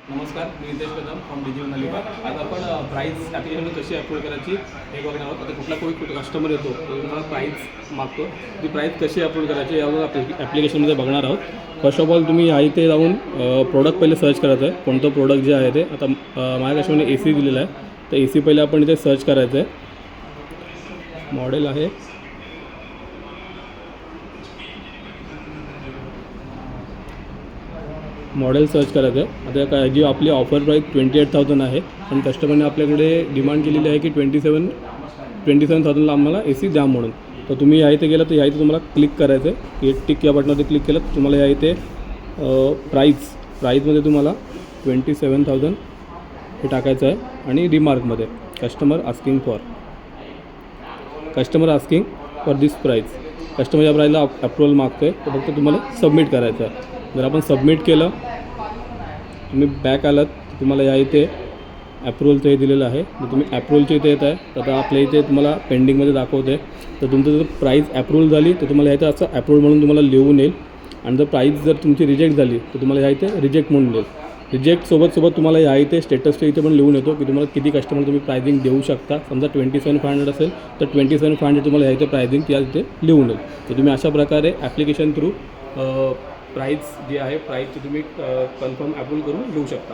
नमस्कार, मी Nitesh Kadam from digital Alibag. आज आपण प्राईस ॲप्लिकेशन कशी अपलोड करायची हे बघणार आहोत. आता कुठला कस्टमर येतो तो तुम्हाला प्राईस मागतो, ती प्राईस कशी अपलोड करायची यावर ॲप्लिकेशनमध्ये बघणार आहोत. फर्स्ट ऑफ ऑल तुम्ही या इथे जाऊन प्रोडक्ट पहिले सर्च करायचं आहे. कोणतं प्रोडक्ट जे आहे ते आता माझ्या कस्टमरने AC दिलेलं आहे, तर AC पहिले आपण इथे सर्च करायचं आहे. मॉडेल आहे मॉडेल सर्च करायचं आहे. आता काय जी आपली ऑफर प्राईस 28,000 आहे, पण कस्टमरने आपल्याकडे डिमांड केलेली आहे की 27,000ला आम्हाला AC द्या म्हणून. तर तुम्ही या इथे गेलं तर या इथे तुम्हाला क्लिक करायचं आहे. हे टिक या बटनावर क्लिक केलं तर तुम्हाला या इथे प्राईजमध्ये तुम्हाला 27,000 हे टाकायचं आहे आणि रिमार्कमध्ये customer asking for this price. Customer या प्राईजला अप्रूव्हल मागतो आहे, तर फक्त तुम्हाला सबमिट करायचं आहे. जर आपण सबमिट केलं, तुम्ही बॅक आलात, तुम्हाला या इथे ॲप्रूव्हलचं हे दिलेलं आहे. जर तुम्ही ॲप्रूव्हलच्या इथे येत आहे तर आता आपल्या इथे तुम्हाला पेंडिंगमध्ये दाखवते. तर तुमचं जर प्राईस ॲप्रूव्हल झाली तर तुम्हाला या इथे असं ॲप्रूव्हल म्हणून तुम्हाला लिहून येईल. आणि जर प्राईस जर तुमची रिजेक्ट झाली तर तुम्हाला या इथे रिजेक्ट म्हणून येईल. रिजेक्ट सोबत तुम्हाला या इथे स्टेटसच्या इथे पण लिहून येतो की तुम्हाला किती कस्टमर तुम्ही प्रायझिंग देऊ शकता. समजा 27,500 असेल तर 27,500 तुम्हाला या इथे प्रायझिंग या इथे लिहून येईल. तर तुम्ही अशा प्रकारे ॲप्लिकेशन थ्रू प्राईस जी आहे प्राईसची तुम्ही कन्फर्म अप्रूव्ह करून घेऊ शकता.